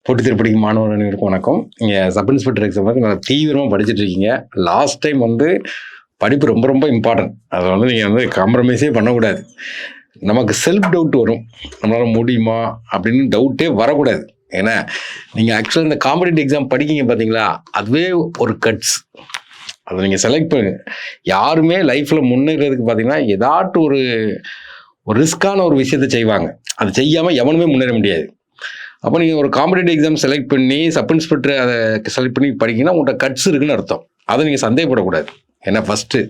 போட்டி திருப்படிக்கும் மாணவர் அனைவருக்கும் வணக்கம். நீங்கள் சப் இன்ஸ்பெக்டர் எக்ஸாமுக்கு நல்லா தீவிரமாக படிச்சுட்டு இருக்கீங்க. லாஸ்ட் டைம் படிப்பு ரொம்ப ரொம்ப இம்பார்ட்டன்ட். அதை நீங்கள் காம்ப்ரமைஸே பண்ணக்கூடாது. நமக்கு செல்ஃப் டவுட் வரும், நம்மளால் முடியுமா அப்படின்னு டவுட்டே வரக்கூடாது. ஏன்னா நீங்கள் ஆக்சுவலாக இந்த காம்படிட்டிவ் எக்ஸாம் படிக்கிங்க பார்த்தீங்களா, அதுவே ஒரு கட்ஸ். அதை நீங்கள் செலக்ட் பண்ணுங்க. யாருமே லைஃப்பில் முன்னேறதுக்கு பார்த்தீங்கன்னா ஏதாட்டும் ஒரு ரிஸ்க்கான ஒரு விஷயத்தை செய்வாங்க. அதை செய்யாமல் எவனுமே முன்னேற முடியாது. அப்போ நீங்கள் ஒரு காம்படிட்டிவ் எக்ஸாம் செலக்ட் பண்ணி சப் இன்ஸ்பெக்டர் அதை செலக்ட் பண்ணி படிக்கிங்கன்னா உங்கள்கிட்ட கட்ஸ் இருக்குன்னு அர்த்தம். அதை நீங்கள் சந்தேகப்படக்கூடாது. ஏன்னா ஃபஸ்ட்டு.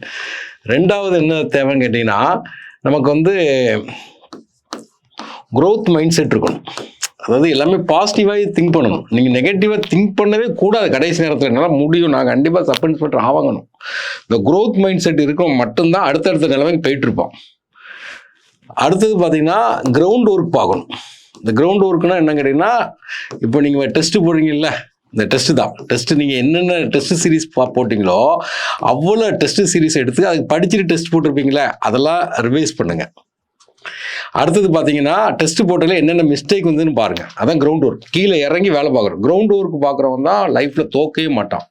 ரெண்டாவது என்ன தேவைன்னு கேட்டிங்கன்னா, நமக்கு க்ரோத் மைண்ட் செட் இருக்கணும். அதாவது எல்லாமே பாசிட்டிவாக திங்க் பண்ணணும். நீங்கள் நெகட்டிவாக திங்க் பண்ணவே கூடாது. கடைசி நேரத்தில் என்னால் முடியும், நான் கண்டிப்பாக சப் இன்ஸ்பெக்டர் ஆவாங்கணும். இந்த க்ரோத் மைண்ட் செட் இருக்கணும் மட்டும்தான் அடுத்தடுத்த நிலைமைக்கு போயிட்டுருப்போம். அடுத்தது பார்த்தீங்கன்னா கிரவுண்ட் ஒர்க் பார்க்கணும். இந்த கிரவுண்ட் ஒர்க்குனா என்ன கேட்டிங்கன்னா, இப்போ நீங்கள் டெஸ்ட்டு போடுறீங்கல்ல, இந்த டெஸ்ட்டு தான். டெஸ்ட்டு நீங்கள் என்னென்ன டெஸ்ட் சீரீஸ் போட்டிங்களோ அவ்வளோ டெஸ்ட் சீரீஸ் எடுத்து அதுக்கு படிச்சுட்டு டெஸ்ட் போட்டிருப்பீங்களே, அதெல்லாம் ரிவைஸ் பண்ணுங்கள். அடுத்தது பார்த்தீங்கன்னா, டெஸ்ட் போட்டதில் என்னென்ன மிஸ்டேக் வந்துன்னு பாருங்கள். அதான் கிரவுண்ட் ஒர்க். கீழே இறங்கி வேலை பார்க்குறோம். கிரவுண்ட் ஒர்க் பார்க்குறவன் தான் லைஃப்பில் தோக்கவே மாட்டான்.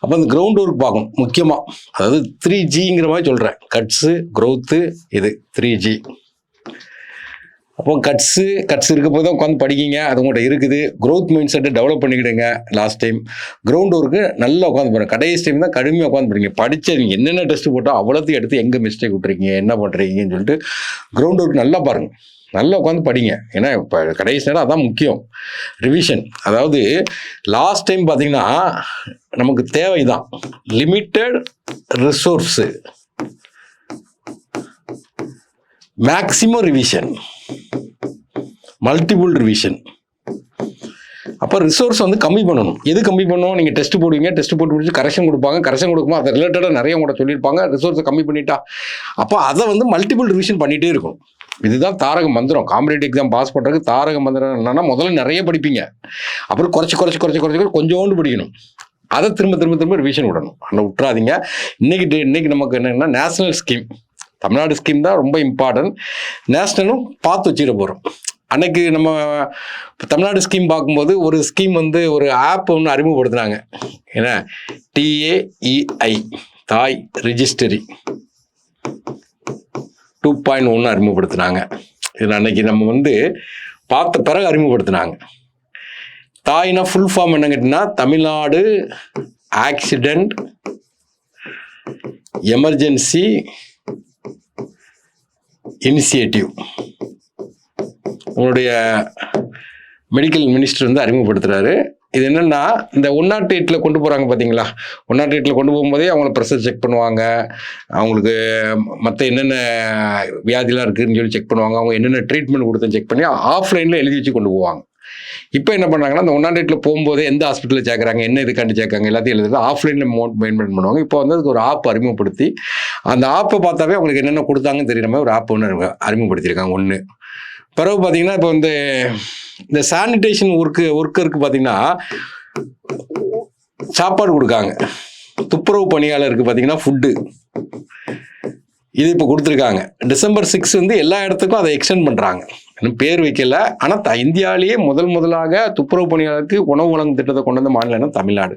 அப்போ அந்த கிரவுண்ட் ஒர்க் பார்க்கணும் முக்கியமாக. அதாவது 3Gங்கிற மாதிரி சொல்கிறேன். கட்ஸு, க்ரோத்து, இது 3G. அப்போ கட்ஸ் இருக்க போது தான் உட்காந்து படிக்கிங்க. அது உங்கள்கிட்ட இருக்குது. க்ரோத் மைண்ட் செட்டை டெவலப் பண்ணிக்கிடுங்க. லாஸ்ட் டைம் கிரவுண்ட் ஒர்க்கு நல்லா உட்காந்து பாருங்க. கடைசி டைம் தான் கடுமையாக உட்காந்து படிங்க. படித்த நீங்கள் என்னென்ன டெஸ்ட்டு போட்டால் அவ்வளோத்தையும் எடுத்து எங்கே மிஸ்டேக் விட்டுருக்கீங்க, என்ன பண்ணுறீங்கன்னு சொல்லிட்டு கிரவுண்ட் ஒர்க் நல்லா பாருங்கள். நல்லா உட்காந்து படிங்க. ஏன்னா இப்போ கடைசி நேரம் அதான் முக்கியம். ரிவிஷன். அதாவது லாஸ்ட் டைம் பார்த்தீங்கன்னா நமக்கு தேவை தான் limited resource, maximum revision, multiple revision. அப்போ ரிசோர்ஸ் கம்மி பண்ணணும். எது கம்மி பண்ணணும்? நீங்கள் டெஸ்ட் போடுவீங்க, டெஸ்ட் போட்டு முடிச்சு கரெக்ஷன் கொடுப்பாங்க. கரெக்ஷன் கொடுக்கும்போது அதை ரிலேட்டடாக நிறைய கூட சொல்லியிருப்பாங்க. ரிசோர்ஸை கம்மி பண்ணிட்டா அப்போ அதை மல்டிபிள் ரிவிஷன் பண்ணிகிட்டே இருக்கும். இதுதான் தாரக மந்திரம். காம்படிட்டிவ் எக்ஸாம் பாஸ் பண்ணுறதுக்கு தாரக மந்திரம் என்னன்னா, முதல்ல நிறைய படிப்பீங்க, அப்புறம் குறைச்சி கொஞ்சோண்டு படிக்கணும். அதை திரும்ப ரிவிஷன் விடணும். அதில் விட்டுறாதீங்க. இன்னைக்கு நமக்கு என்னென்னா நேஷனல் ஸ்கீம், தமிழ்நாடு ஸ்கீம் தான் ரொம்ப இம்பார்ட்டன்ட். நேஷ்னலும் பார்த்து வச்சுக்க போகிறோம். அன்னைக்கு நம்ம தமிழ்நாடு ஸ்கீம் பார்க்கும்போது ஒரு ஸ்கீம் ஒரு ஆப் அறிமுகப்படுத்தினாங்க. ஏன்னா TAEI தாய் ரிஜிஸ்டரி 2.1 அறிமுகப்படுத்தினாங்க. இதில் அன்னைக்கு நம்ம பார்த்த பிறகு அறிமுகப்படுத்தினாங்க. தாய்னா ஃபுல் ஃபார்ம் என்ன கேட்டிங்கன்னா, தமிழ்நாடு ஆக்சிடென்ட் எமர்ஜென்சி இனிஷியேட்டிவ். உங்களுடைய மெடிக்கல் மினிஸ்டர் அறிமுகப்படுத்துகிறாரு. இது என்னென்னா, இந்த 108 கொண்டு போகிறாங்க பார்த்தீங்களா, 108 கொண்டு போகும்போதே அவங்கள ப்ரெஷர் செக் பண்ணுவாங்க, அவங்களுக்கு மற்ற என்னென்ன வியாதிலாம் இருக்குதுன்னு சொல்லி செக் பண்ணுவாங்க, அவங்க என்னென்ன ட்ரீட்மெண்ட் கொடுத்து செக் பண்ணி ஆஃப்லைனில் எழுதி வச்சு கொண்டு போவாங்க. இப்போ என்ன பண்ணாங்கன்னா, அந்த 108 போகும்போதே எந்த ஹாஸ்பிட்டலில் சேர்க்குறாங்க, என்ன இதுக்காண்டி சேர்க்காங்க எல்லாத்தையும் எழுதுறது ஆஃப்லைனில் மெயின்டைன் பண்ணுவாங்க. இப்போ அதுக்கு ஒரு ஆப் அறிமுகப்படுத்தி, அந்த ஆப்பை பார்த்தாவே அவங்களுக்கு என்னென்ன கொடுத்தாங்கன்னு தெரியுற மாதிரி ஒரு ஆப் அறிமுகப்படுத்தியிருக்காங்க. ஒன்று பிறகு பார்த்தீங்கன்னா, இப்போ இந்த சானிடேஷன் ஒர்க்கருக்கு பார்த்தீங்கன்னா சாப்பாடு கொடுக்காங்க. துப்புரவு பணியாளருக்கு பார்த்தீங்கன்னா ஃபுட்டு இது இப்போ கொடுத்துருக்காங்க. December 6 எல்லா இடத்துக்கும் அதை எக்ஸ்டெண்ட் பண்ணுறாங்க. இன்னும் பேர் வைக்கல. ஆனால் இந்தியாவிலேயே முதலாக துப்புரவு பணியாளருக்கு உணவு வழங்கும் திட்டத்தை கொண்டு வந்த மாநிலம் தமிழ்நாடு.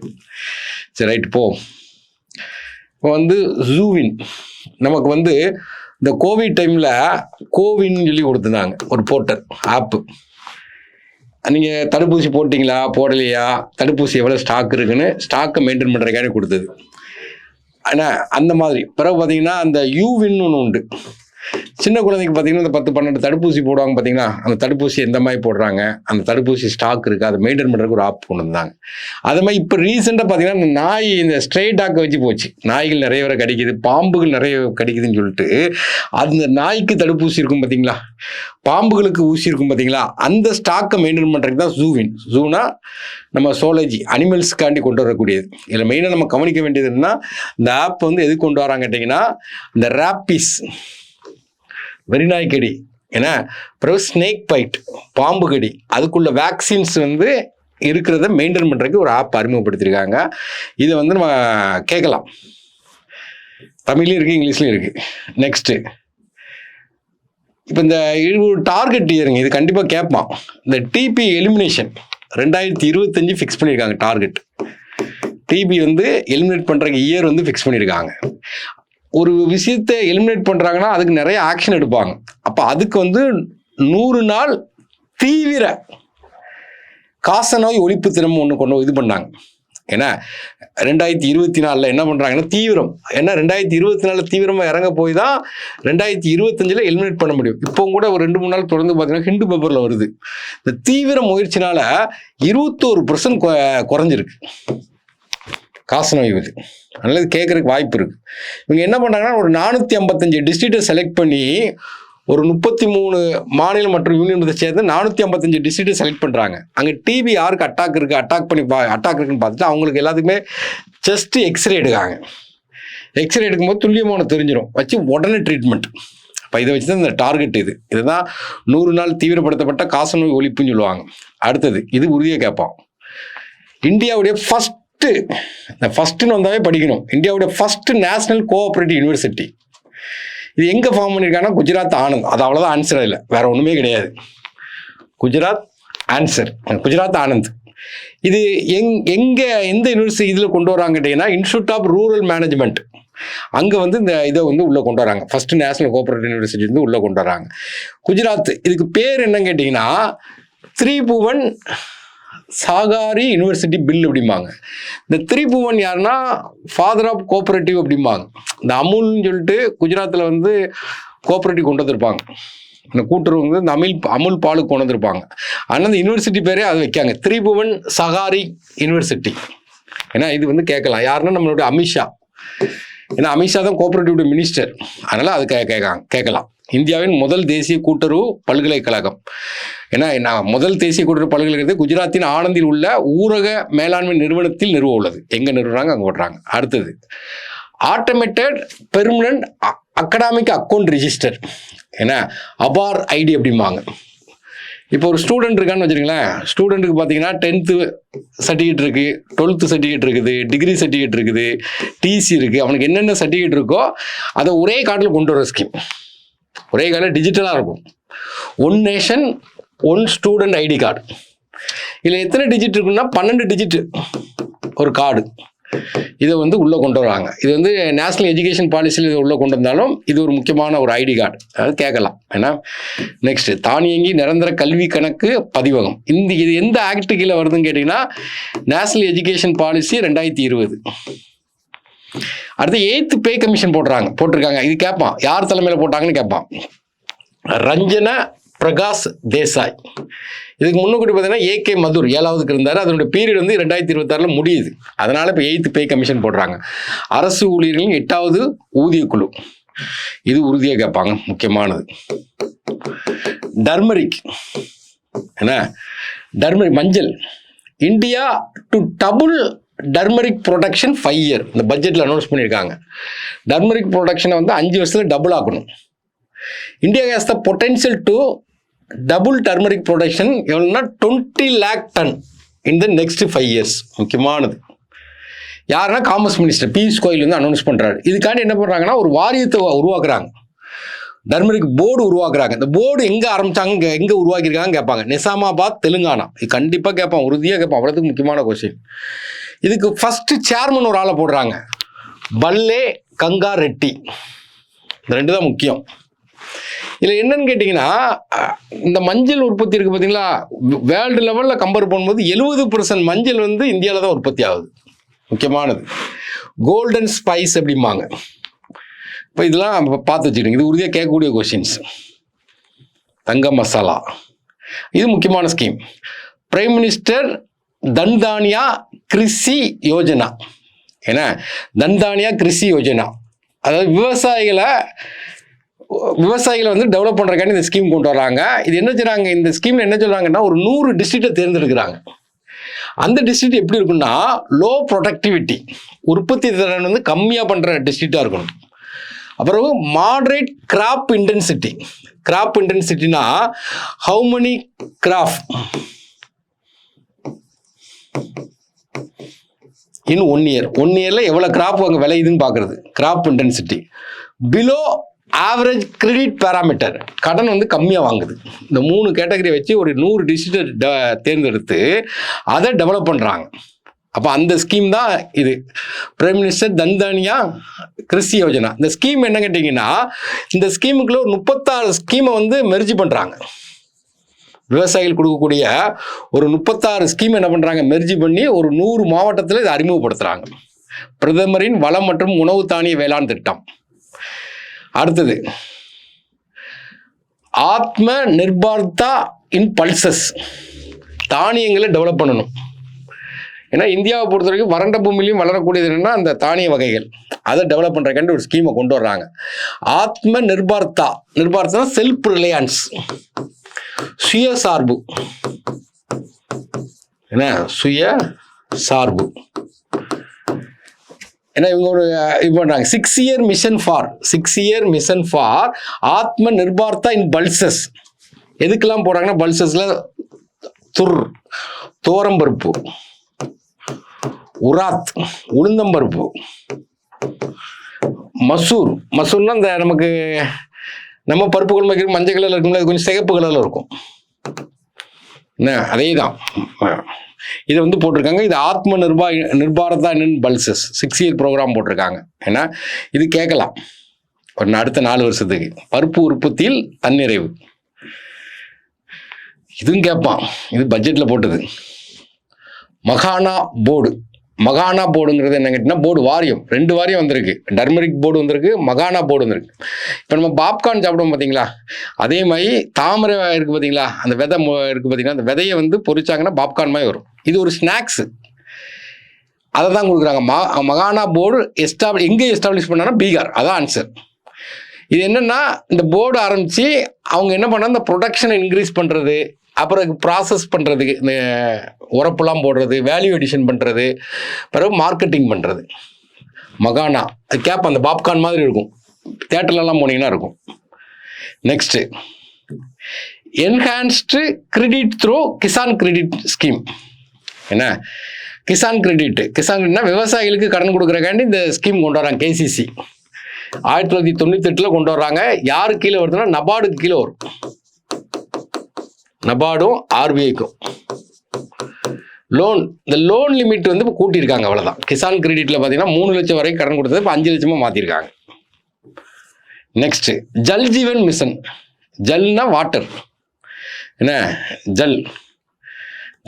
சரி, ரைட். இப்போ ஜூவின் நமக்கு இந்த கோவிட் டைமில் கோவின் சொல்லி கொடுத்துருந்தாங்க ஒரு போர்ட்டல் ஆப்பு. நீங்கள் தடுப்பூசி போட்டிங்களா போடலையா, தடுப்பூசி எவ்வளோ ஸ்டாக் இருக்குன்னு ஸ்டாக்கை மெயின்டைன் பண்ணுறதுக்கான கொடுத்தது. ஆனால் அந்த மாதிரி பிறகு பார்த்தீங்கன்னா அந்த யூவின்னு ஒன்று உண்டு. சின்ன குழந்தைக்கு பார்த்தீங்கன்னா இந்த 10-12 தடுப்பூசி போடுவாங்க பார்த்தீங்கன்னா, அந்த தடுப்பூசி எந்த மாதிரி போடுறாங்க, அந்த தடுப்பூசி ஸ்டாக் இருக்குது, அதை மெயின்டைன் பண்ணுறதுக்கு ஒரு ஆப் கொண்டு வந்தாங்க. அது மாதிரி இப்போ ரீசெண்டாக பார்த்தீங்கன்னா இந்த நாய், இந்த ஸ்ட்ரே டாக்கை வச்சு போச்சு. நாய்கள் நிறைய பேரை கடிக்குது, பாம்புகள் நிறைய கடிக்குதுன்னு சொல்லிட்டு அந்த நாய்க்கு தடுப்பூசி இருக்கும் பார்த்தீங்களா, பாம்புகளுக்கு ஊசி இருக்கும் பார்த்தீங்களா, அந்த ஸ்டாக்கை மெயின்டைன் பண்ணுறதுக்கு தான் ஜூவின். ஜூனா நம்ம சோலஜி அனிமல்ஸ்க்காண்டி கொண்டு வரக்கூடியது. இதில் மெயினாக நம்ம கவனிக்க வேண்டியது என்னன்னா, இந்த ஆப் எது கொண்டு வராங்க கேட்டிங்கன்னா, இந்த ராப்பிஸ் வெறிநாய் கடி, ஏன்னா அப்புறம் ஸ்னேக் பைட் பாம்பு கடி, அதுக்குள்ள வேக்சின்ஸ் இருக்கிறத மெயின்டைன் பண்ணுறதுக்கு ஒரு ஆப் அறிமுகப்படுத்தியிருக்காங்க. இதை நம்ம கேட்கலாம். தமிழ்லையும் இருக்குது, இங்கிலீஷ்லையும் இருக்குது. நெக்ஸ்ட்டு இப்போ இந்த டார்கெட் இயருங்க, இது கண்டிப்பாக கேட்பான். இந்த டிபி எலிமினேஷன் 2025 ஃபிக்ஸ் பண்ணியிருக்காங்க டார்கெட். டிபி வந்து எலிமினேட் பண்ணுற இயர் வந்து ஃபிக்ஸ் பண்ணியிருக்காங்க. ஒரு விஷயத்தை எலிமினேட் பண்ணுறாங்கன்னா அதுக்கு நிறைய ஆக்ஷன் எடுப்பாங்க. அப்போ அதுக்கு வந்து 100 நாள் தீவிர காசநோய் ஒழிப்பு தினம் ஒன்று இது பண்ணாங்க. ஏன்னா 2024 என்ன பண்ணுறாங்கன்னா தீவிரம், ஏன்னா 2024 தீவிரமாக இறங்க போய் தான் 2025 எலிமினேட் பண்ண முடியும். இப்போ கூட ஒரு 2-3 நாள் தொடர்ந்து பார்த்தீங்கன்னா ஹிண்டு பேப்பரில் வருது. இந்த தீவிர முயற்சினால 21% குறைஞ்சிருக்கு காசநோய் இது. அதனால இது கேட்கறதுக்கு வாய்ப்பு இருக்கு. இவங்க என்ன பண்ணாங்கன்னா ஒரு 455 டிஸ்ட்ரிக்டை செலக்ட் பண்ணி ஒரு 33 மாநிலம் மற்றும் யூனியன் சேர்ந்து 455 டிஸ்ட்ரிக்டை செலக்ட் பண்ணுறாங்க. அங்கே டிபி யாருக்கு அட்டாக் இருக்குன்னு பார்த்துட்டு அவங்களுக்கு எல்லாத்துக்குமே ஜஸ்ட் எக்ஸ்ரே எடுக்காங்க. எக்ஸ்ரே எடுக்கும்போது துல்லியமான தெரிஞ்சிடும், வச்சு உடனே ட்ரீட்மெண்ட். இப்போ இதை வச்சு தான் இந்த டார்கெட் இதுதான் 100 நாள் தீவிரப்படுத்தப்பட்ட காசநோய் ஒழிப்புன்னு சொல்லுவாங்க. அடுத்தது இது உறுதியாக கேட்பான். இந்தியாவுடைய ஃபஸ்ட்டுன்னு வந்தாவே படிக்கணும். இந்தியாவுடைய ஃபர்ஸ்ட் நேஷனல் கோஆபரேட்டிவ் யூனிவர்சிட்டி இது எங்கே ஃபார்ம் பண்ணியிருக்காங்கன்னா குஜராத் ஆனந்த். அது அவ்வளோதான் ஆன்சர், இல்லை வேற ஒன்றுமே கிடையாது. குஜராத் ஆனந்த். இது எந்த யூனிவர்சிட்டி இதில் கொண்டு வராங்க கேட்டிங்கன்னா இன்ஸ்டியூட் ஆஃப் ரூரல் மேனேஜ்மெண்ட். அங்கே வந்து இந்த இதை வந்து உள்ளே கொண்டு வராங்க. ஃபர்ஸ்ட் நேஷனல் கோஆபரேட்டிவ் யூனிவர்சிட்டி வந்து உள்ளே கொண்டு வராங்க. குஜராத். இதுக்கு பேர் என்னன்னு கேட்டிங்கன்னா திரிபுவன் சாகாரி யூனிவர்சிட்டி பில் அப்படிம்பாங்க. இந்த திரிபுவன் யாருன்னா ஃபாதர் ஆஃப் கோஆபரேட்டிவ் அப்படிம்பாங்க. இந்த அமுல்னு சொல்லிட்டு குஜராத்தில் வந்து கோஆபரேட்டிவ் கொண்டு வந்திருப்பாங்க. இந்த கூட்டுறவு வந்து இந்த அமுல் பாலுக்கு கொண்டு வந்திருப்பாங்க. ஆனால் இந்த யூனிவர்சிட்டி பேரே அது வைக்காங்க, திரிபுவன் சகாரி யூனிவர்சிட்டி. ஏன்னா இது வந்து கேட்கலாம் யாருன்னா நம்மளுடைய அமித்ஷா. ஏன்னா அமித்ஷா தான் கோஆபரேட்டிவ் மினிஸ்டர், அதனால அது கேட்கலாம். இந்தியாவின் முதல் தேசிய கூட்டுறவு பல்கலைக்கழகம். ஏன்னா முதல் தேசிய கூட்டுறவு பல்கலைக்கழகத்தை குஜராத்தின் ஆனந்தில் உள்ள ஊரக மேலாண்மை நிறுவனத்தில் நிறுவ உள்ளது. எங்கே நிறுவுறாங்க அங்கே ஓட்டுறாங்க. அடுத்தது automated permanent academic account register. ஏன்னா அபார் ஐடி அப்படிம்பாங்க. இப்போ ஒரு ஸ்டூடெண்ட் இருக்கான்னு வச்சுருங்களேன். ஸ்டூடெண்ட்டுக்கு பார்த்தீங்கன்னா 10th சர்டிஃபிகேட் இருக்குது, 12th சர்டிஃபிகேட் இருக்குது, டிகிரி சர்டிஃபிகேட் இருக்குது, டிசி இருக்குது. அவனுக்கு என்னென்ன சர்டிஃபிகேட் இருக்கோ அதை ஒரே கார்டில் கொண்டு வர ஸ்கீம். ஒரே கார்டில் டிஜிட்டலாக இருக்கும். 1 நேஷன் 1 ஸ்டூடெண்ட் ஐடி கார்டு. இதில் எத்தனை டிஜிட் இருக்குன்னா 12 டிஜிட் ஒரு கார்டு. இதை வந்து உள்ளே கொண்டு வராங்க. இது வந்து நேஷனல் எஜுகேஷன் பாலிசியில் இதை உள்ளே கொண்டு வந்தாலும் இது ஒரு முக்கியமான ஒரு ஐடி கார்டு. அதாவது கேட்கலாம். ஏன்னா நெக்ஸ்ட் தானியங்கி நிரந்தர கல்வி கணக்கு பதிவகம். இது எந்த ஆக்ட் கீழே வருதுன்னு கேட்டிங்கன்னா நேஷனல் எஜுகேஷன் பாலிசி 2020. அடுத்து 8th பே கமிஷன் போட்டிருக்காங்க. இது கேட்பான், யார் தலைமையில் போட்டாங்கன்னு கேட்பான். ரஞ்சன பிரகாஷ் தேசாய். இதுக்கு முன்னுக்கூட்டி பார்த்தீங்கன்னா ஏகே மதுர் 7வதுக்கு இருந்தார். அதனுடைய பீரியட் வந்து 2026 முடியுது. அதனால இப்போ 8th பே கமிஷன் போடுறாங்க. அரசு ஊழியர்களின் 8வது ஊதிய குழு. இது உறுதியாக கேட்பாங்க, முக்கியமானது. டர்மரிக். என்ன டர்மரிக் மஞ்சள். India to double turmeric production 5 year இந்த பட்ஜெட்டில் அனௌன்ஸ் பண்ணியிருக்காங்க. டர்மரிக் ப்ரொடக்ஷனை வந்து 5 வருஷத்தில் டபுள் ஆக்கணும். India has the potential to double turmeric production எவ்வளோன்னா 20 lakh ton in the next 5 years. முக்கியமானது. யாருன்னா காமர்ஸ் மினிஸ்டர் பியூஷ் கோயல் வந்து அனௌன்ஸ் பண்ணுறாரு. இதுக்காண்டி என்ன பண்ணுறாங்கன்னா ஒரு வாரியத்தை உருவாக்குறாங்க. டர்மரிக் போர்டு உருவாக்குறாங்க. இந்த போர்டு எங்கே ஆரம்பித்தாங்க, எங்கே உருவாக்கியிருக்காங்க கேட்பாங்க. நிசாமாபாத், தெலுங்கானா. இது கண்டிப்பாக கேட்பான், உறுதியாக கேட்பான். அவ்வளோத்துக்கு முக்கியமான கொஸ்டின். இதுக்கு ஃபர்ஸ்ட் சேர்மன் ஒரு ஆளை போடுறாங்க, பல்லே கங்கா ரெட்டி. இந்த 2 தான் முக்கியம். இதில் என்னன்னு கேட்டிங்கன்னா இந்த மஞ்சள் உற்பத்தி இருக்குது பார்த்தீங்களா, வேர்ல்டு லெவலில் கம்பேர் பண்ணும்போது 70% மஞ்சள் வந்து இந்தியாவில் தான் உற்பத்தி ஆகுது. முக்கியமானது. கோல்டன் ஸ்பைஸ் அப்படிம்பாங்க. இப்போ இதெல்லாம் பார்த்து வச்சுக்கிட்டீங்க. இது உறுதியாக கேட்கக்கூடிய கொஸ்டின்ஸ். தங்க மசாலா இது முக்கியமான scheme. Prime minister Dhan Dhaanya Krishi Yojana. ஏன்னா தன்தானியா கிருஷி யோஜனா அதாவது விவசாயிகளை வந்து டெவலப் பண்ணுறக்காண்டி இந்த ஸ்கீம் கொண்டு வராங்க. இது என்ன செய்றாங்க, இந்த ஸ்கீமில் என்ன சொல்கிறாங்கன்னா ஒரு 100 டிஸ்ட்ரிக்டை தேர்ந்தெடுக்கிறாங்க. அந்த டிஸ்ட்ரிக்ட் எப்படி இருக்குன்னா லோ ப்ரொடக்டிவிட்டி, உற்பத்தி திறன் வந்து கம்மியாக பண்ணுற டிஸ்ட்ரிக்டாக இருக்கணும். அப்புறம் மாடரேட் கிராப் இன்டென்சிட்டி. கிராப் இன்டென்சிட்டினா how many crop in 1 year. 1 yearல எவ்வளோ கிராப் அங்கே விளையுதுன்னு பார்க்குறது crop intensity. Below average credit parameter, கடன் வந்து கம்மியாக வாங்குது. இந்த 3 கேட்டகரி வச்சு ஒரு 100 டிஸ்ட்ரிக்ட் தேர்ந்தெடுத்து அதை டெவலப் பண்ணுறாங்க. அப்போ அந்த ஸ்கீம் தான் இது, பிரைம் மினிஸ்டர் தன்தானியா கிருஷி யோஜனா. இந்த ஸ்கீம் என்ன கேட்டிங்கன்னா, இந்த ஸ்கீமுக்குள்ள ஒரு 36 ஸ்கீமை வந்து மெர்ஜ் பண்ணுறாங்க. விவசாயிகள் கொடுக்கக்கூடிய ஒரு 36 ஸ்கீம் என்ன பண்ணுறாங்க, மெர்ஜ் பண்ணி ஒரு 100 மாவட்டத்தில் இதை அறிமுகப்படுத்துகிறாங்க. பிரதமரின் வளம் மற்றும் உணவு தானிய வேளாண் திட்டம். அடுத்தது ஆத்ம நிர்பார்தா இன் பல்சஸ், தானியங்களை டெவலப் பண்ணணும். ஏன்னா இந்தியாவை பொறுத்த வரைக்கும் வறண்ட பூமியிலையும் வளரக்கூடியது என்னன்னா அந்த தானிய வகைகள், அதை டெவலப் பண்ணுறக்காண்டி ஒரு ஸ்கீமை கொண்டு வர்றாங்க. ஆத்ம நிர்பார்தா, நிர்பார்த்தா செல்ஃப் ரிலையன்ஸ், சுயசார்பு. என்ன சுய சார்பு. ஏன்னா இவங்க ஒரு இது பண்ணுறாங்க 6 இயர் மிஷன் ஃபார் ஆத்ம நிர்பார்த்தா இன் பல்சஸ். எதுக்கெல்லாம் போகிறாங்கன்னா பல்சஸில் தோரம்பருப்பு, உராத் உளுந்தம்பருப்பு, மசூர்னா இந்த நமக்கு நம்ம பருப்பு குழம்பு வைக்கிற மஞ்சள் கலரில் இருக்கும்ல, அது கொஞ்சம் சிகப்பு கலரில் இருக்கும். என்ன அதே தான் இதை வந்து போட்டிருக்காங்க. இது ஆத்ம நிர்பாரதா இன் பல்சஸ் 6 இயர் ப்ரோக்ராம் போட்டிருக்காங்க. ஏன்னா இது கேட்கலாம் ஒரு அடுத்த 4 வருஷத்துக்கு. பருப்பு உற்பத்தியில் தன்னிறைவு, இதுவும் கேட்பான். இது பட்ஜெட்டில் போட்டது. மகானா போர்டுங்கிறது என்ன கேட்டிங்கன்னா, போர்டு வாரியம் 2 வாரியம் வந்திருக்கு. டர்மரிக் போர்டு வந்திருக்கு, மகானா போர்டு வந்திருக்கு. இப்போ நம்ம பாப்கார்ன் சாப்பிடுவோம் பார்த்தீங்களா, அதே மாதிரி தாமரை இருக்குது பார்த்தீங்களா, அந்த விதை இருக்குது பார்த்தீங்களா, அந்த விதையை வந்து பொரிச்சாங்கன்னா பாப்கார்ன் மாதிரி வரும். இது ஒரு ஸ்நாக்ஸு, அதை தான் கொடுக்குறாங்க. மகானா போர்டு எங்கே எஸ்டாப்ளிஷ் பண்ணாங்கன்னா பீகார், அதான் ஆன்சர். இது என்னென்னா, இந்த போர்டு ஆரம்பித்து அவங்க என்ன பண்ணால் இந்த ப்ரொடக்ஷனை இன்க்ரீஸ் பண்ணுறது, அப்புறம் ப்ராசஸ் பண்ணுறதுக்கு இந்த உரப்புலாம் போடுறது, வேல்யூ எடிஷன் பண்ணுறது, பிறகு மார்க்கெட்டிங் பண்ணுறது. மகானா அது கேப் அந்த பாப்கார்ன் மாதிரி இருக்கும், தேட்டர்லலாம் போனீங்கன்னா இருக்கும். Next enhanced credit through Kisan credit scheme. என்ன கிசான் கிரெடிட்னா விவசாயிகளுக்கு கடன் கொடுக்குறக்காண்டி இந்த ஸ்கீம் கொண்டு வராங்க. கேசிசி 1998 கொண்டு வர்றாங்க. யாரு கீழே வருதுன்னா நபார்டுக்கு கீழே வரும். நபார்டும் ஆர்பிஐக்கும் இந்த லோன் லிமிட் வந்து இப்போ கூட்டியிருக்காங்க, அவ்வளோதான். கிசான் கிரெடிட்டில் பார்த்தீங்கன்னா 3 லட்சம் வரைக்கும் கடன் கொடுத்தது இப்போ 5 லட்சமாக மாற்றிருக்காங்க. Next Jal Jeevan mission. Jalna water, என்ன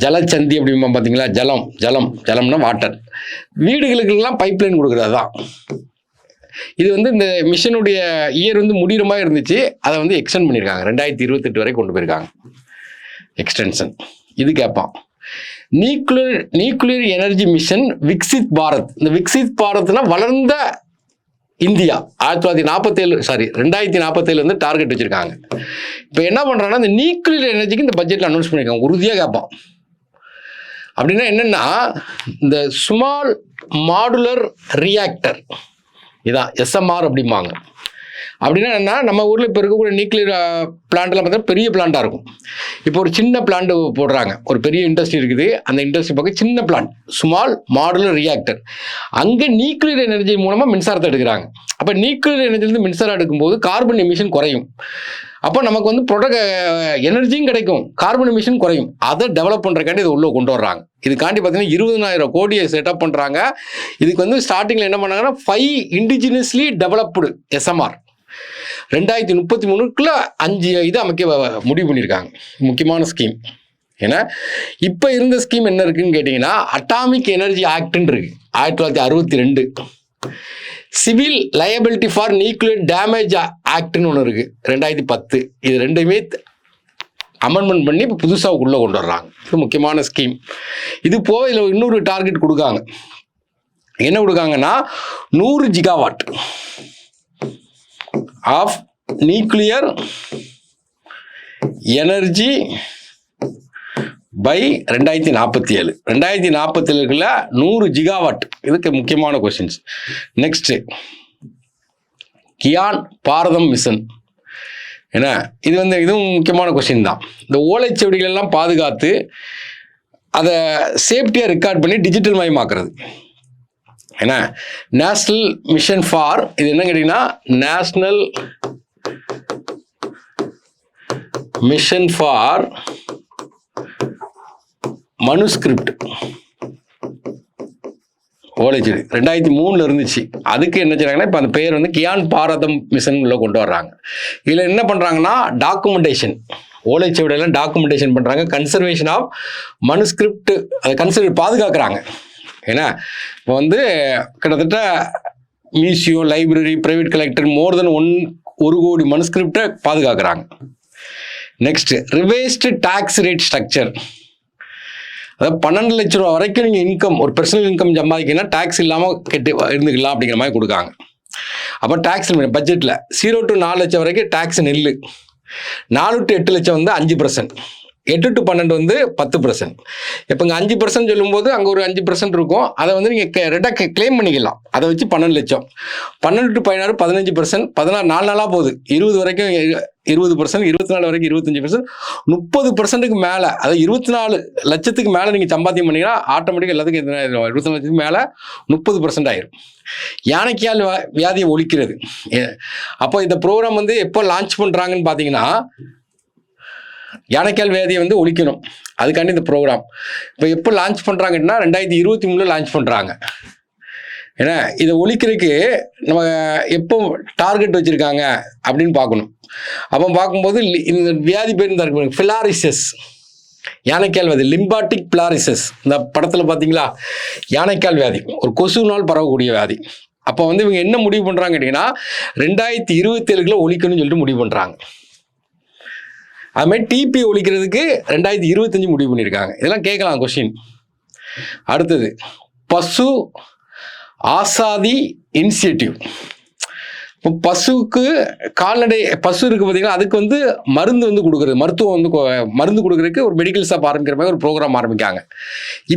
ஜலச்சந்தி அப்படிமா பார்த்தீங்களா, ஜலம்னா வாட்டர். வீடுகளுக்கெல்லாம் பைப்லைன் கொடுக்குறது தான். இது வந்து இந்த மிஷனுடைய இயர் வந்து முடிகிற மாதிரி இருந்துச்சு, அதை வந்து எக்ஸ்டெண்ட் பண்ணியிருக்காங்க. 2028 வரை கொண்டு போயிருக்காங்க எக்ஸ்டென்ஷன். இது கேட்பான். Nuclear energy mission Viksit Bharat. இந்த விக்சித் பாரத்னா வளர்ந்த இந்தியா 2047 வந்து டார்கெட் வச்சிருக்காங்க. இப்போ என்ன பண்ணுறாங்கன்னா, இந்த நியூக்ளியர் எனர்ஜிக்கு இந்த பட்ஜெட்டில் அனௌன்ஸ் பண்ணியிருக்காங்க. உறுதியாக கேட்பான். அப்படின்னா என்னென்னா, இந்த ஸ்மால் மாடுலர் ரியாக்டர், இதான் எஸ்எம்ஆர் அப்படிம்பாங்க. அப்படின்னா என்ன, நம்ம ஊரில் இப்போ இருக்கக்கூடிய நியூக்ளியர் பிளான்ட்லாம் பார்த்தா பெரிய பிளான்ட்டாக இருக்கும். இப்போ ஒரு சின்ன பிளான்ட் போடுறாங்க, ஒரு பெரிய இண்டஸ்ட்ரி இருக்குது, அந்த இண்டஸ்ட்ரி பக்கம் சின்ன பிளான்ட், ஸ்மால் மாடுலர் ரியாக்டர். அங்கே நியூக்ளியர் எனர்ஜி மூலமாக மின்சாரத்தை எடுக்கிறாங்க. அப்போ நியூக்ளியர் எனர்ஜிலேருந்து மின்சாரம் எடுக்கும்போது கார்பன் எமிஷன் குறையும். அப்போ நமக்கு வந்து எனர்ஜியும் கிடைக்கும், கார்பன் எமிஷன் குறையும். அதை டெவலப் பண்ணுறக்காண்டி இதை உள்ளே கொண்டு வர்றாங்க. இதுக்காண்டி பார்த்தீங்கன்னா 20,000 கோடியை செட்டப் பண்ணுறாங்க. இதுக்கு வந்து ஸ்டார்டிங்கில் என்ன பண்ணாங்கன்னா 5 இண்டிஜினியஸ்லி டெவலப்டு எஸ்எம்ஆர் 2033 5 இது அமைக்க முடிவு பண்ணியிருக்காங்க. முக்கியமான ஸ்கீம். ஏன்னா இப்போ இருந்த ஸ்கீம் என்ன இருக்குன்னு கேட்டிங்கன்னா, அட்டாமிக் எனர்ஜி ஆக்ட்னு இருக்கு 1962. Civil liability for nuclear damage ஆக்ட்னு ஒன்று இருக்குது 2010. இது ரெண்டுமே அமெண்ட்மெண்ட் பண்ணி இப்போ புதுசாக உள்ளே கொண்டு வர்றாங்க. இது முக்கியமான ஸ்கீம். இது போக இதில் இன்னொரு டார்கெட் கொடுக்காங்க. என்ன கொடுக்காங்கன்னா 100 gigawatt of nuclear energy by 2047. 2047 100 gigawatt. இதுக்கு முக்கியமான questions. Next Gyan Bharatam mission. ஏன்னா இது வந்து இதுவும் முக்கியமான கொஸ்டின் தான். இந்த ஓலைச்சுவடிகள் எல்லாம் பாதுகாத்து அதை சேஃப்டியாக ரெக்கார்ட் பண்ணி டிஜிட்டல் மயமாக்குறது. என்ன நேஷ்னல் மிஷன் ஃபார், இது என்ன கேட்டீங்கன்னா நேஷ்னல் மிஷன் ஃபார் மனுஸ்கிரிப்ட் ஓலைச்சுவடி 2003 இருந்துச்சு. அதுக்கு என்ன செய்றாங்கன்னா இப்போ அந்த பேர் வந்து கியான் பாரதம் மிஷன் உள்ள கொண்டு வர்றாங்க. இதில் என்ன பண்ணுறாங்கன்னா டாக்குமெண்டேஷன், ஓலைச்சுவடியெல்லாம் டாக்குமெண்டேஷன் பண்ணுறாங்க. கன்சர்வேஷன் ஆஃப் மனுஸ்கிரிப்ட், அதை பாதுகாக்கிறாங்க. ஏன்னா இப்போ வந்து கிட்டத்தட்ட museum, library, private collector more than 1 கோடி மனுஸ்கிரிப்டை பாதுகாக்கிறாங்க. Next revised tax rate structure, அதாவது 12 லட்ச ரூபா வரைக்கும் நீங்கள் இன்கம், ஒரு பர்சனல் இன்கம் சம்பாதிக்கணும்னா டேக்ஸ் இல்லாமல் இருந்துக்கலாம் அப்படிங்கிற மாதிரி கொடுக்காங்க. அப்போ டேக்ஸ் பட்ஜெட்டில் 0 to 4 லட்சம் வரைக்கும் டேக்ஸ் நெல், 4 to 8 லட்சம் வந்து 5%, 8 to 12 வந்து 10%. இப்போ இங்கே 5% சொல்லும்போது அங்கே ஒரு 5% இருக்கும். அதை வந்து நீங்கள் ரெட்டாக கிளைம் பண்ணிக்கலாம். அதை வச்சு 12 லட்சம், 12 to 16 15%, 16 4 நாளாக போகுது, 20 வரைக்கும் 20%, 24 வரைக்கும் 25%, 30%க்கு மேலே, அதாவது 24 லட்சத்துக்கு மேலே நீங்கள் சம்பாத்தியம் பண்ணிங்கன்னா ஆட்டோமேட்டிக்காக எல்லாத்துக்கும் 24 லட்சத்துக்கு மேலே 30% ஆயிரும். யானைக்கால் வியாதியை ஒழிக்கிறது. அப்போ இந்த ப்ரோக்ராம் வந்து எப்போ லான்ச் பண்ணுறாங்கன்னு பார்த்தீங்கன்னா யானைக்கால் வியாதியை வந்து ஒழிக்கணும், அதுக்காண்டி இந்த ப்ரோக்ராம் இப்போ எப்போ லான்ச் பண்ணுறாங்கன்னா 2023 லான்ச் பண்ணுறாங்க. ஏன்னா இதை ஒழிக்கிறதுக்கு நம்ம எப்போ டார்கெட் வச்சுருக்காங்க அப்படின்னு பார்க்கணும். அப்போ பார்க்கும்போது இந்த வியாதி பேர் தான் இருக்கு, ஃபிலாரிசஸ், யானைக்கால் வியாதி, லிம்பாட்டிக் பிளாரிசஸ். இந்த படத்தில் பார்த்தீங்களா, யானைக்கால் வியாதி ஒரு கொசுனால் பரவக்கூடிய வியாதி. அப்போ வந்து இவங்க என்ன முடிவு பண்ணுறாங்க கேட்டிங்கன்னா 2027 ஒழிக்கணும்னு சொல்லிட்டு முடிவு பண்ணுறாங்க. அதுமாதிரி டிபி ஒழிக்கிறதுக்கு 2025 முடிவு பண்ணியிருக்காங்க. இதெல்லாம் கேட்கலாம் கொஸ்டின். அடுத்தது பசு ஆசாதி இனிஷியேட்டிவ். இப்போ பசுவுக்கு கால்நடை பசு இருக்குது பார்த்தீங்கன்னா, அதுக்கு வந்து மருந்து வந்து கொடுக்குறது, மருத்துவம் வந்து மருந்து கொடுக்குறதுக்கு ஒரு மெடிக்கல் ஷாப் ஆரம்பிக்கிற மாதிரி ஒரு ப்ரோக்ராம் ஆரம்பிக்காங்க.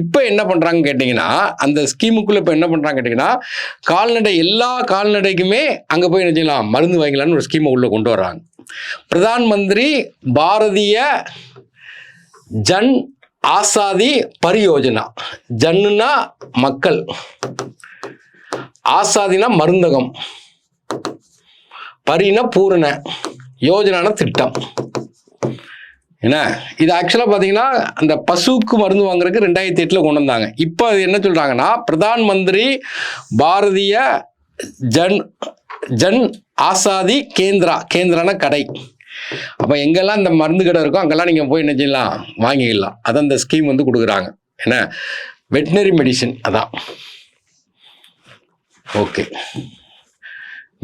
இப்போ என்ன பண்ணுறாங்க கேட்டிங்கன்னா, அந்த ஸ்கீமுக்குள்ளே இப்போ என்ன பண்ணுறாங்க கேட்டிங்கன்னா, எல்லா கால்நடைக்குமே அங்கே போய் என்ன செய்யலாம், மருந்து வாங்கலான்னு ஒரு ஸ்கீமை உள்ளே கொண்டு வர்றாங்க. பிரதான் மந்திரி பாரதிய ஜன் ஆசாதி பரியோஜனா. ஜன்னுனா மக்கள், ஆசாதினா மருந்தகம், பரினா பூரண, யோஜனான திட்டம். என்ன இது ஆக்சுவலாக பார்த்தீங்கன்னா அந்த பசுவுக்கு மருந்து வாங்குறதுக்கு 2008 கொண்டு வந்தாங்க. இப்போ அது என்ன சொல்கிறாங்கன்னா பிரதான் மந்திரி பாரதிய ஜன் ஆசாதி கேந்திரான கடை. அப்போ எங்கெல்லாம் இந்த மருந்து கடை இருக்கோ அங்கெல்லாம் நீங்கள் போய் என்ன செய்யலாம், வாங்கிக்கலாம். அதான் இந்த ஸ்கீம் வந்து கொடுக்குறாங்க. என்ன வெட்டினரி மெடிசன் அதான். Okay,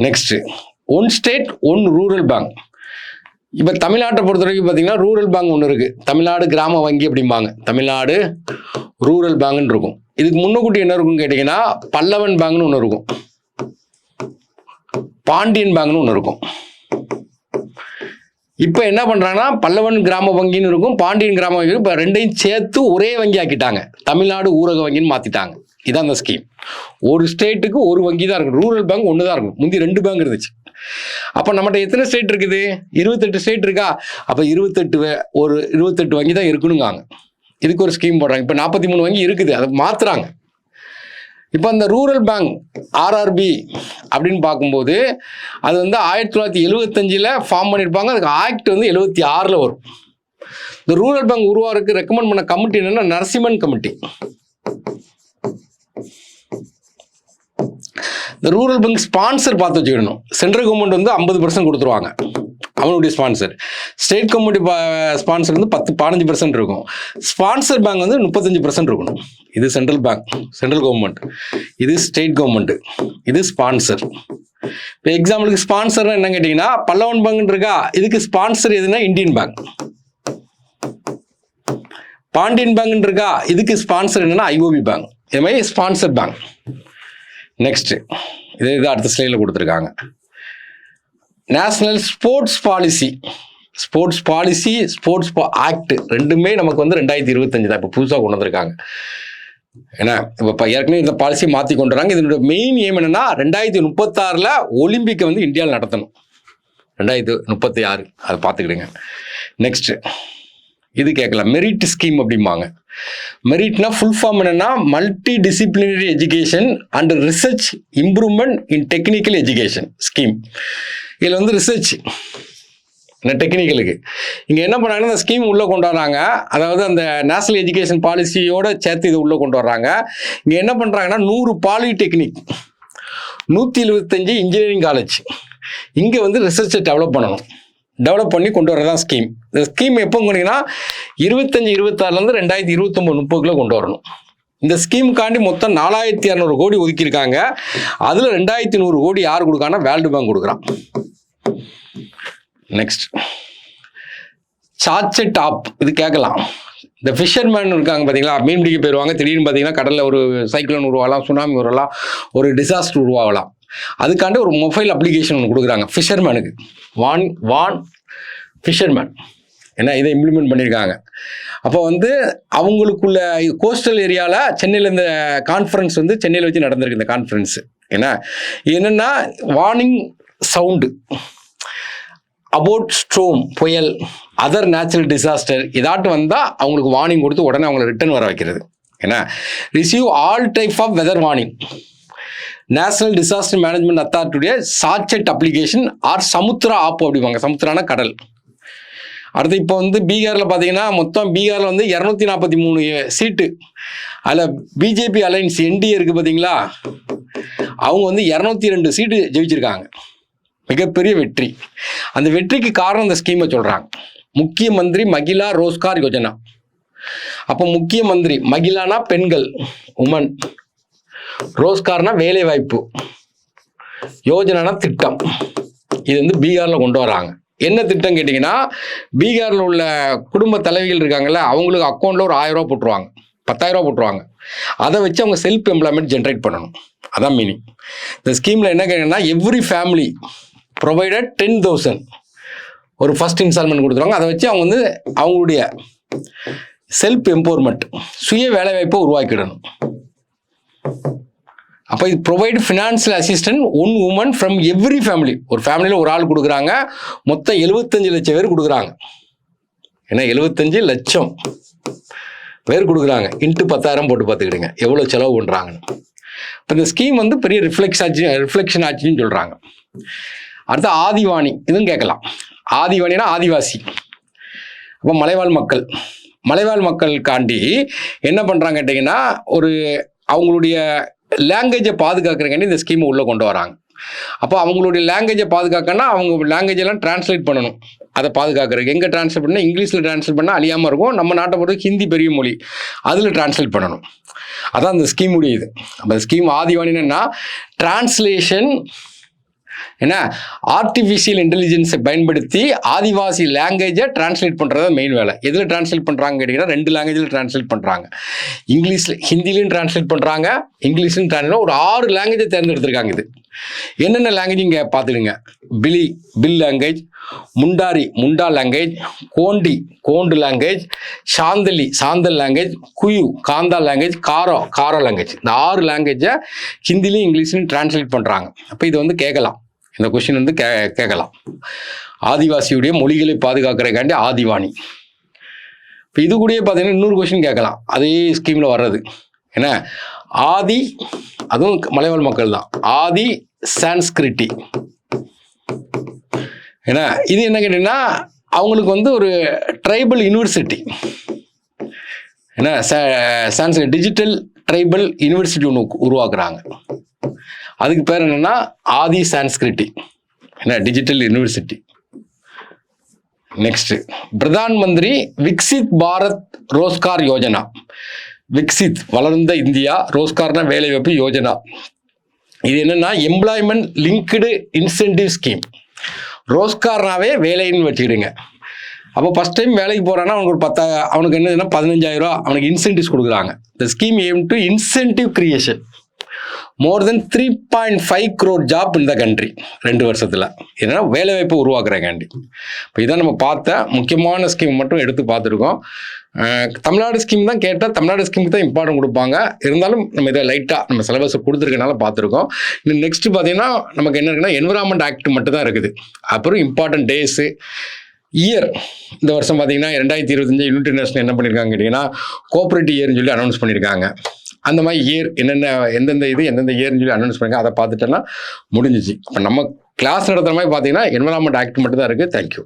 next 1 state 1 rural bank. இப்போ தமிழ்நாட்டை பொறுத்த வரைக்கும் பார்த்தீங்கன்னா ரூரல் பேங்க் ஒன்று இருக்குது, தமிழ்நாடு கிராம வங்கி அப்படிம்பாங்க, தமிழ்நாடு ரூரல் பேங்க்னு இருக்கும். இதுக்கு முன்னக்கூட்டி என்ன இருக்குன்னு கேட்டிங்கன்னா பல்லவன் பேங்க்னு ஒன்று இருக்கும், பாண்டியன் பேங்க்னு ஒன்று இருக்கும். இப்போ என்ன பண்ணுறாங்கன்னா பல்லவன் கிராம வங்கின்னு இருக்கும், பாண்டியன் கிராம வங்கி, இப்போ ரெண்டையும் சேர்த்து ஒரே வங்கி ஆக்கிட்டாங்க, தமிழ்நாடு ஊரக வங்கின்னு மாற்றிட்டாங்க. இதான் அந்த ஸ்கீம். ஒரு ஸ்டேட்டுக்கு ஒரு வங்கி தான் இருக்கும், ரூரல் பேங்க் ஒன்று தான் இருக்கும். முந்தி 2 பேங்க் இருந்துச்சு. அப்போ நம்மகிட்ட எத்தனை ஸ்டேட் இருக்குது, 28 ஸ்டேட் இருக்கா. அப்போ 28 வங்கி தான் இருக்கணுங்காங்க. இதுக்கு ஒரு ஸ்கீம் போடுறாங்க. இப்போ 43 வங்கி இருக்குது, அதை மாற்றுறாங்க. இப்போ அந்த ரூரல் பேங்க் ஆர்ஆர்பி அப்படின்னு பார்க்கும்போது அது வந்து 1975 ஃபார்ம் பண்ணியிருப்பாங்க. அதுக்கு ஆக்ட் வந்து 76 வரும். இந்த ரூரல் பேங்க் உருவாருக்கு ரெக்கமெண்ட் பண்ண கமிட்டி என்னன்னா நரசிம்மன் கமிட்டி. இந்த ரூரல் பேங்க் ஸ்பான்சர் பார்த்து வச்சுக்கணும். சென்ட்ரல் கவர்மெண்ட் வந்து 50% கொடுத்துருவாங்க, அவனுடைய ஸ்பான்சர். ஸ்டேட் கவர்மெண்ட் ஸ்பான்சர் வந்து 15% இருக்கும். ஸ்பான்சர் பேங்க் வந்து 35% இருக்கணும். இது சென்ட்ரல் பேங்க், சென்ட்ரல் கவர்மெண்ட். இது ஸ்டேட் கவர்மெண்ட், இது ஸ்பான்சர். இப்போ எக்ஸாம்பிளுக்கு ஸ்பான்சர்னா என்ன கேட்டிங்கன்னா பல்லவன் பேங்க் இருக்கா, இதுக்கு ஸ்பான்சர் எதுனா இந்தியன் பேங்க். பாண்டியன் பேங்க் இருக்கா, இதுக்கு ஸ்பான்சர் என்னன்னா ஐஓபி பேங்க். இது மாதிரி ஸ்பான்சர் பேங்க். நெக்ஸ்ட் இது அடுத்த ஸ்லைடில் கொடுத்துருக்காங்க. National sports policy, sports act ரெண்டுமே நமக்கு வந்து 2025 தான் இப்போ புதுசாக கொண்டு வந்திருக்காங்க. ஏன்னா இப்போ ஏற்கனவே இந்த பாலிசி மாற்றி கொண்டு வராங்க. இதனுடைய மெயின் எய்ம் என்னன்னா 2036 ஒலிம்பிக்கை வந்து இந்தியாவில் நடத்தணும். 2036 அதை பார்த்துக்கிடுங்க. நெக்ஸ்ட் இது கேட்கலாம், மெரிட் ஸ்கீம் அப்படிம்பாங்க. மெரிட்னா ஃபுல் ஃபார்ம் என்னன்னா multi disciplinary education and research improvement in technical education scheme. இதில் வந்து ரிசர்ச் டெக்னிக்கலுக்கு இங்கே என்ன பண்ணாங்கன்னா இந்த ஸ்கீம் உள்ளே கொண்டு வராங்க. அதாவது அந்த நேஷனல் எஜுகேஷன் பாலிசியோட சேர்த்து இது உள்ளே கொண்டு வர்றாங்க. இங்கே என்ன பண்ணுறாங்கன்னா 100 பாலிடெக்னிக், 175 இன்ஜினியரிங் காலேஜ் இங்கே வந்து ரிசர்ச்சை டெவலப் பண்ணி கொண்டு வரதான் ஸ்கீம். இந்த ஸ்கீம் எப்போ கொண்டீங்கன்னா 25-26 2029-30 கொண்டு வரணும். இந்த ஸ்கீமுக்காண்டி மொத்தம் 4200 கோடி ஒதுக்கியிருக்காங்க. அதில் 2100 கோடி யார் கொடுக்கான்னா வேர்ல்டு பேங்க் கொடுக்குறான். நெக்ஸ்ட் சார்ஜெட் ஆப், இது கேட்கலாம். இந்த ஃபிஷர்மேன் இருக்காங்க பார்த்தீங்களா, மீன் பிடிக்க போயிடுவாங்க, திடீர்னு பார்த்தீங்கன்னா கடலில் ஒரு சைக்ளோன் உருவாகலாம், சுனாமி வரலாம், ஒரு டிசாஸ்டர் உருவாகலாம். அதுக்காண்டி ஒரு மொபைல் அப்ளிகேஷன் ஒன்று கொடுக்குறாங்க ஃபிஷர்மேனுக்கு. வான் ஃபிஷர்மேன் ஏன்னா இதை இம்ப்ளிமெண்ட் பண்ணியிருக்காங்க. அப்போ வந்து அவங்களுக்குள்ள கோஸ்டல் ஏரியாவில் சென்னையில் இந்த கான்ஃபரன்ஸ் வந்து சென்னையில் வச்சு நடந்திருக்கு. இந்த கான்ஃபரன்ஸு என்னென்னா வார்னிங் சவுண்டு அபவுட் ஸ்ட்ரோம், புயல், அதர் நேச்சுரல் டிசாஸ்டர் இதாட்டு வந்தால் அவங்களுக்கு வார்னிங் கொடுத்து உடனே அவங்களை ரிட்டர்ன் வர வைக்கிறது. ஏன்னா receive all type of weather warning. National disaster management அத்தாரிட்டியுடைய sachet application or Samudra app அப்படிவாங்க. சமுத்திரான கடல். அடுத்து இப்போ வந்து பீகாரில் பார்த்தீங்கன்னா மொத்தம் பீகாரில் வந்து 243 சீட்டு. அதில் பிஜேபி அலையன்ஸ் என்டிஏ இருக்குது பார்த்தீங்களா, அவங்க வந்து 202 சீட்டு ஜெயிச்சிருக்காங்க. மிகப்பெரிய வெற்றி. அந்த வெற்றிக்கு காரணம் இந்த ஸ்கீமை சொல்கிறாங்க. முக்கிய மந்திரி மகிழா ரோஸ்கார் யோஜனா. அப்போ முக்கிய மந்திரி மகிழானா பெண்கள், உமன், ரோஸ்கார்னா வேலை வாய்ப்பு, யோஜனானா திட்டம். இது வந்து பீகாரில் கொண்டு வராங்க. என்ன திட்டம் கேட்டிங்கன்னா, பீகாரில் உள்ள குடும்ப தலைவிகள் இருக்காங்கல்ல, அவங்களுக்கு அக்கௌண்ட்டில் ஒரு 1000 ரூபா போட்டுருவாங்க, 10,000 ரூபா போட்டுருவாங்க. அதை வச்சு அவங்க செல்ஃப் எம்ப்ளாய்மெண்ட் ஜென்ரேட் பண்ணணும். அதான் மீனிங். இந்த ஸ்கீமில் என்ன கேட்டிங்கன்னா, எவ்ரி ஃபேமிலி ப்ரொவைடட் 10,000 ஒரு ஃபர்ஸ்ட் இன்ஸ்டால்மெண்ட் கொடுத்துருவாங்க. அதை வச்சு அவங்க வந்து அவங்களுடைய செல்ஃப் எம்பவர்மெண்ட், சுய வேலைவாய்ப்பை உருவாக்கிடணும். அப்போ இது provide financial assistant one woman from every family. ஒரு ஃபேமிலியில் ஒரு ஆள் கொடுக்குறாங்க. மொத்தம் 75 லட்சம் பேர் கொடுக்குறாங்க. ஏன்னா 75 லட்சம் பேர் கொடுக்குறாங்க. இன்ட்டு 10,000 போட்டு பார்த்துக்கிடுங்க எவ்வளோ செலவு பண்ணுறாங்கன்னு. இப்போ இந்த ஸ்கீம் வந்து பெரிய ரிஃப்ளெக்ஷன் ஆச்சுன்னு சொல்கிறாங்க. அடுத்து ஆதிவாணி, இதுவும் கேட்கலாம். ஆதிவாணினா ஆதிவாசி. அப்போ மலைவாழ் மக்களுக்காண்டி என்ன பண்ணுறாங்க கேட்டிங்கன்னா, ஒரு அவங்களுடைய லாங்குவேஜை பாதுகாக்கிறக்காண்டி இந்த ஸ்கீமை உள்ளே கொண்டு வராங்க. அப்போ அவங்களுடைய லாங்குவேஜை பாதுகாக்கன்னா அவங்க லாங்குவேஜெல்லாம் டிரான்ஸ்லேட் பண்ணணும். அதை பாதுகாக்கிறதுக்கு எங்கே டிரான்ஸ்லேட் பண்ணால், இங்கிலீஷில் டிரான்ஸ்லேட் பண்ணால் அழியாமல் இருக்கும். நம்ம நாட்டை பொறுத்து ஹிந்தி பெரிய மொழி, அதில் டிரான்ஸ்லேட் பண்ணணும். அதான் அந்த ஸ்கீமுடைய இது. அப்போ ஸ்கீம் ஆதிவாணின்னா டிரான்ஸ்லேஷன் என்ன, ஆர்டிஃபிஷியல் இன்டெலிஜென்ஸை பயன்படுத்தி ஆதிவாசி லாங்குவேஜை டிரான்ஸ்லேட் பண்ணுறது மெயின் வேலை. எதில் டிரான்ஸ்லேட் பண்ணுறாங்க கேட்டிங்கன்னா, 2 லாங்குவேஜில் டிரான்ஸ்லேட் பண்ணுறாங்க. இங்கிலீஷில், ஹிந்திலையும் டிரான்ஸ்லேட் பண்ணுறாங்க, இங்கிலீஷ்லையும் டிரான்ஸ்லேட், ஒரு 6 லாங்குவேஜை தேர்ந்தெடுத்திருக்காங்க. இது என்னென்ன லாங்குவேஜ் இங்கே பார்த்துடுங்க. Bhil language, Munda language, Gond language, Santhal language, Kui Kandha language, Garo language. இந்த 6 லாங்குவேஜை ஹிந்திலையும் இங்கிலீஷ்லையும் டிரான்ஸ்லேட் பண்ணுறாங்க. அப்போ இது வந்து கேட்கலாம். இந்த கொஸ்டின் வந்து கேட்கலாம். ஆதிவாசியுடைய மொழிகளை பாதுகாக்கிறதுக்காண்டி ஆதிவாணி. இப்போ இது கூடயே பார்த்தீங்கன்னா இன்னொரு கொஸ்டின் கேட்கலாம், அதே ஸ்கீமில் வர்றது. ஏன்னா அதுவும் மலைவாழ் மக்கள் தான். ஆதி சான்ஸ்கிரிட்டி. ஏன்னா இது என்ன கேட்டீங்கன்னா, அவங்களுக்கு வந்து ஒரு ட்ரைபல் யூனிவர்சிட்டி, ஏன்னா டிஜிட்டல் ட்ரைபல் யூனிவர்சிட்டி ஒன்று உருவாக்குறாங்க. அதுக்கு பேர் என்னன்னா ஆதி சான்ஸ்கிரிட்டி, ஏன்னா digital university. Next Pradhan Mantri Viksit Bharat Rozgar Yojana. Viksit வளர்ந்த இந்தியா, ரோஸ்கார்னா வேலைவாய்ப்பு யோஜனா. இது என்னன்னா எம்ப்ளாய்மெண்ட் லிங்க்டு இன்சென்டிவ் ஸ்கீம். ரோஸ்கார்னாவே வேலைன்னு வச்சுக்கிடுங்க. அப்போ ஃபஸ்ட் டைம் வேலைக்கு போகிறான்னா அவனுக்கு என்னதுன்னா 15,000 ரூபா அவனுக்கு இன்சென்டிவ்ஸ் கொடுக்குறாங்க. இந்த scheme aim to incentive creation more then 3.5 crore job இந்த கண்ட்ரி 2 வருஷத்தில். என்னன்னா வேலைவாய்ப்பு உருவாக்குறக்காண்டி. இப்போ இதான் நம்ம பார்த்த முக்கியமான ஸ்கீம் மட்டும் எடுத்து பார்த்துருக்கோம். தமிழ்நாடு ஸ்கீம் தான் கேட்டால் தமிழ்நாடு ஸ்கீமுக்கு தான் இம்பார்ட்டன்ட் கொடுப்பாங்க. இருந்தாலும் நம்ம இதை லைட்டாக நம்ம சிலபஸை கொடுத்துருக்கனால பார்த்துருக்கோம். இன்னும் நெக்ஸ்ட் பார்த்தீங்கன்னா நமக்கு என்ன இருக்குன்னா என்விரான்மெண்ட் ஆக்ட் மட்டும் தான் இருக்குது. அப்புறம் இம்பார்ட்டன்ட் டேஸு இயர் இந்த வருஷம் பார்த்தீங்கன்னா 2025 யுனைடெட் நேஷன் என்ன பண்ணியிருக்காங்க கேட்டிங்கன்னா கோஆப்ரேட்டிவ் இயர்னு சொல்லி அனௌன்ஸ் பண்ணியிருக்காங்க. அந்த மாதிரி இயர் எந்தெந்த எந்தெந்த இயர்னு சொல்லி அனௌன்ஸ் பண்ணியிருக்காங்க, அதை பார்த்துட்டோன்னா முடிஞ்சிச்சு. இப்போ நம்ம கிளாஸ் நடத்துகிற மாதிரி பார்த்தீங்கன்னா என்வரான்மெண்ட் ஆக்ட் மட்டும் தான் இருக்குது. தேங்க்யூ.